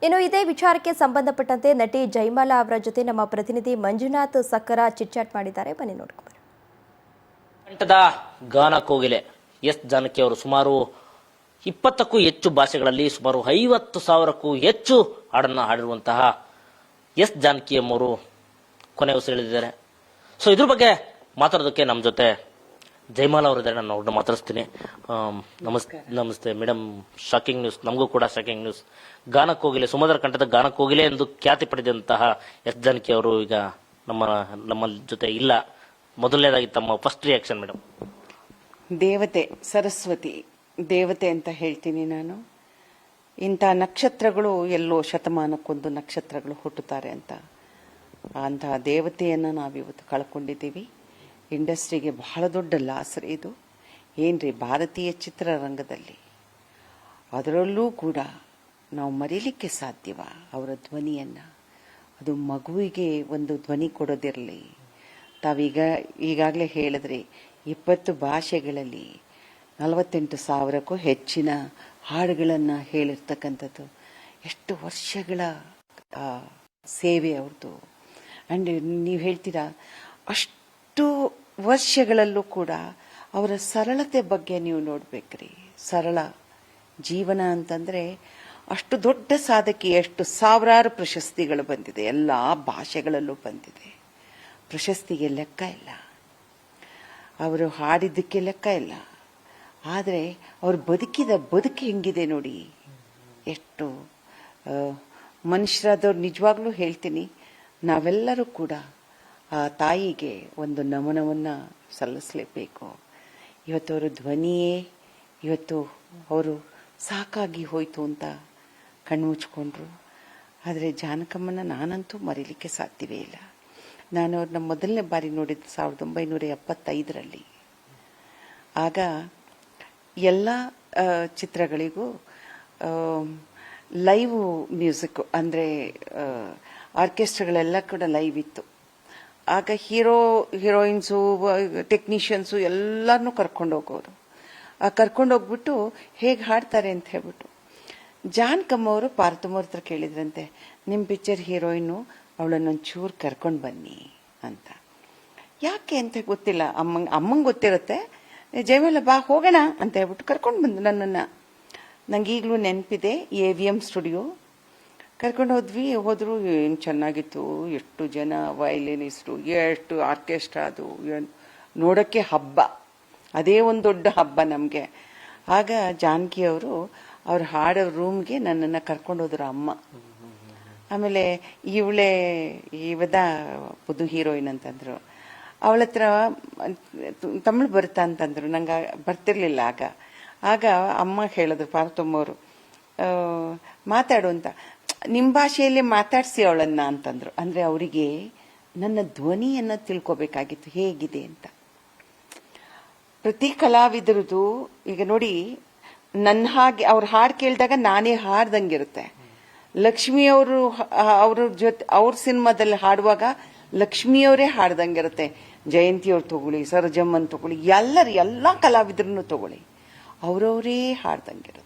ಇನ್ನು ಇದೇ ವಿಚಾರಕ್ಕೆ ಸಂಬಂಧಪಟ್ಟಂತೆ ನಟಿ ಜಯಮಾಲಾ ಅವರ ಜೊತೆ ನಮ್ಮ ಪ್ರತಿನಿಧಿ ಮಂಜುನಾಥ್ ಸಕ್ಕರ ಚಿಟ್ಚಾಟ್ ಮಾಡಿದ್ದಾರೆ. ಬನ್ನಿ ನೋಡ್ಕೊಂಡು. ಕಂಠದ ಗಾನ ಕೋಗಿಲೆ ಎಸ್ ಜಾನಕಿ ಅವರು ಸುಮಾರು 20ಕ್ಕೂ ಹೆಚ್ಚು ಭಾಷೆಗಳಲ್ಲಿ ಸುಮಾರು 50,000ಕ್ಕೂ ಹೆಚ್ಚು ಹಾಡನ್ನು ಹಾಡಿರುವಂತಹ ಎಸ್ ಜಾನಕಿ ಅಮ್ಮವರು ಕೊನೆ ಉಸಿರೆಳೆದಿದ್ದಾರೆ. ಸೊ ಇದ್ರ ಬಗ್ಗೆ ಮಾತಾಡೋದಕ್ಕೆ ನಮ್ಮ ಜೊತೆ ಜಯಮಾಲಾ ಅವರಿದ್ದಾರೆ. ನಾನು ಅವ್ರನ್ನ ಮಾತಾಡಿಸ್ತೀನಿ. ನಮಸ್ತೆ ಮೇಡಮ್. ಶಾಕಿಂಗ್ ನ್ಯೂಸ್, ನಮಗೂ ಕೂಡ ಶಾಕಿಂಗ್ ನ್ಯೂಸ್. ಗಾನ ಕೋಗಿಲೆ, ಸುಮಧುರ ಕಂಠದ ಗಾನ ಕೋಗಿಲೆ ಎಂದು ಖ್ಯಾತಿ ಪಡೆದಂತಹ ಎಸ್ ಜಾನಕಿ ಅವರು ಈಗ ನಮ್ಮ ಜೊತೆ ಇಲ್ಲ. ಮೊದಲನೇದಾಗಿ ತಮ್ಮ ಫಸ್ಟ್ ರಿಯಾಕ್ಷನ್ ಮೇಡಮ್. ದೇವತೆ, ಸರಸ್ವತಿ ದೇವತೆ ಅಂತ ಹೇಳ್ತೀನಿ ನಾನು. ಇಂಥ ನಕ್ಷತ್ರಗಳು ಎಲ್ಲೋ ಶತಮಾನಕ್ಕೊಂದು ನಕ್ಷತ್ರಗಳು ಹುಟ್ಟುತ್ತಾರೆ ಅಂತ, ಅಂತಹ ದೇವತೆಯನ್ನು ನಾವಿವತ್ತು ಕಳ್ಕೊಂಡಿದ್ದೀವಿ. ಇಂಡಸ್ಟ್ರಿಗೆ ಬಹಳ ದೊಡ್ಡ ಲಾಸ್ ರೀ ಇದು. ಏನ್ರಿ, ಭಾರತೀಯ ಚಿತ್ರರಂಗದಲ್ಲಿ ಅದರಲ್ಲೂ ಕೂಡ ನಾವು ಮರೀಲಿಕ್ಕೆ ಸಾಧ್ಯವ ಅವರ ಧ್ವನಿಯನ್ನು? ಅದು ಮಗುವಿಗೆ ಒಂದು ಧ್ವನಿ ಕೊಡೋದಿರಲಿ. ಈಗಾಗಲೇ ಹೇಳಿದ್ರಿ, 20 ಭಾಷೆಗಳಲ್ಲಿ 48,000ಕ್ಕೂ ಹೆಚ್ಚಿನ ಹಾಡುಗಳನ್ನು ಹೇಳಿರ್ತಕ್ಕಂಥದ್ದು. ಎಷ್ಟು ವರ್ಷಗಳ ಸೇವೆ ಅವ್ರದ್ದು. ಆ್ಯಂಡ್ ನೀವು ಹೇಳ್ತೀರಾ, ಅಷ್ಟು ವರ್ಷಗಳಲ್ಲೂ ಕೂಡ ಅವರ ಸರಳತೆ ಬಗ್ಗೆ ನೀವು ನೋಡ್ಬೇಕ್ರಿ. ಸರಳ ಜೀವನ ಅಂತಂದರೆ ಅಷ್ಟು ದೊಡ್ಡ ಸಾಧಕಿ. ಎಷ್ಟು ಸಾವಿರಾರು ಪ್ರಶಸ್ತಿಗಳು ಬಂದಿದೆ, ಎಲ್ಲ ಭಾಷೆಗಳಲ್ಲೂ ಬಂದಿದೆ. ಪ್ರಶಸ್ತಿಗೆ ಲೆಕ್ಕ ಇಲ್ಲ, ಅವರು ಹಾಡಿದ್ದಕ್ಕೆ ಲೆಕ್ಕ ಇಲ್ಲ. ಆದರೆ ಅವ್ರು ಬದುಕಿದ ಬದುಕು ಹೆಂಗಿದೆ ನೋಡಿ. ಎಷ್ಟು ಮನುಷ್ಯರಾದವ್ರು. ನಿಜವಾಗ್ಲೂ ಹೇಳ್ತೀನಿ, ನಾವೆಲ್ಲರೂ ಕೂಡ ಆ ತಾಯಿಗೆ ಒಂದು ನಮನವನ್ನು ಸಲ್ಲಿಸಲೇಬೇಕು. ಇವತ್ತು ಅವರ ಧ್ವನಿಯೇ ಇವತ್ತು ಅವರು ಸಾಕಾಗಿ ಹೋಯಿತು ಅಂತ ಕಣ್ಮುಚ್ಕೊಂಡ್ರು. ಆದರೆ ಜಾನಕಮ್ಮನ ನಾನಂತೂ ಮರೀಲಿಕ್ಕೆ ಸಾಧ್ಯವೇ ಇಲ್ಲ. ನಾನು ಅವ್ರನ್ನ ಮೊದಲನೇ ಬಾರಿ ನೋಡಿದ್ದು 1975ರಲ್ಲಿ. ಆಗ ಎಲ್ಲ ಚಿತ್ರಗಳಿಗೂ ಲೈವ್ ಮ್ಯೂಸಿಕ್, ಅಂದರೆ ಆರ್ಕೆಸ್ಟ್ರಾಗಳೆಲ್ಲ ಕೂಡ ಲೈವ್ ಇತ್ತು. ಆಗ ಹೀರೋಯಿನ್ಸು, ಟೆಕ್ನಿಷಿಯನ್ಸು ಎಲ್ಲರನ್ನೂ ಕರ್ಕೊಂಡು ಹೋಗೋರು. ಕರ್ಕೊಂಡು ಹೋಗ್ಬಿಟ್ಟು ಹೇಗೆ ಹಾಡ್ತಾರೆ ಅಂತ ಹೇಳ್ಬಿಟ್ಟು ಜಾನಕಮ್ಮ ಅವರು ಪಾರ್ಥಮವ್ರ ಹತ್ರ ಕೇಳಿದ್ರಂತೆ, ನಿಮ್ಮ ಪಿಕ್ಚರ್ ಹೀರೋಯಿನ್ನು ಅವಳನ್ನೊಂಚೂರು ಕರ್ಕೊಂಡು ಬನ್ನಿ ಅಂತ. ಯಾಕೆ ಅಂತ ಗೊತ್ತಿಲ್ಲ, ಅಮ್ಮಂಗೆ ಗೊತ್ತಿರುತ್ತೆ. ಜಯಮಾಲ ಬಾ ಹೋಗೋಣ ಅಂತ ಹೇಳ್ಬಿಟ್ಟು ಕರ್ಕೊಂಡು ಬಂದು ನನ್ನನ್ನು. ನಂಗೆ ಈಗಲೂ ನೆನಪಿದೆ, AVM ಸ್ಟುಡಿಯೋ ಕರ್ಕೊಂಡು ಹೋದ್ರು. ಏನು ಚೆನ್ನಾಗಿತ್ತು, ಎಷ್ಟು ಜನ ವಯಲಿನಿಸ್ಟು, ಎಷ್ಟು ಆರ್ಕೆಸ್ಟ್ರಾ, ಅದು ನೋಡೋಕ್ಕೆ ಹಬ್ಬ. ಅದೇ ಒಂದು ದೊಡ್ಡ ಹಬ್ಬ ನಮಗೆ. ಆಗ ಜಾನಕಿ ಅವರು ಅವ್ರು ಹಾಡೋ ರೂಮ್ಗೆ ನನ್ನನ್ನು ಕರ್ಕೊಂಡು ಹೋದ್ರು ಅಮ್ಮ. ಆಮೇಲೆ ಇವದ ಪುದು ಹೀರೋಯಿನ್ ಅಂತಂದ್ರು. ಅವಳ ಹತ್ರ ತಮಿಳು ಬರುತ್ತಾ ಅಂತಂದ್ರು. ನಂಗೆ ಬರ್ತಿರ್ಲಿಲ್ಲ ಆಗ ಅಮ್ಮ ಹೇಳಿದ್ರು, ಪಾರ್ಥಮ್ಮವರು ಮಾತಾಡು ಅಂತ. ನಿಮ್ಮ ಭಾಷೆಯಲ್ಲಿ ಮಾತಾಡಿಸಿ ಅವಳನ್ನ ಅಂತಂದ್ರು. ಅಂದರೆ ಅವರಿಗೆ ನನ್ನ ಧ್ವನಿಯನ್ನು ತಿಳ್ಕೊಬೇಕಾಗಿತ್ತು ಹೇಗಿದೆ ಅಂತ. ಪ್ರತಿ ಕಲಾವಿದರದು ಈಗ ನೋಡಿ, ನನ್ನ ಹಾಗೆ ಅವ್ರ ಹಾಡು ಕೇಳಿದಾಗ ನಾನೇ ಹಾಡ್ದಂಗಿರುತ್ತೆ. ಲಕ್ಷ್ಮಿಯವರು ಅವ್ರ ಸಿನಿಮಾದಲ್ಲಿ ಹಾಡುವಾಗ ಲಕ್ಷ್ಮಿಯವರೇ ಹಾಡ್ದಂಗಿರುತ್ತೆ. ಜಯಂತಿಯವ್ರು ತಗೊಳ್ಳಿ, ಸರೋಜಮ್ಮನ್ ತಗೊಳ್ಳಿ, ಎಲ್ಲ ಕಲಾವಿದರನ್ನು ತಗೊಳ್ಳಿ, ಅವರವರೇ ಹಾಡ್ದಂಗಿರುತ್ತೆ.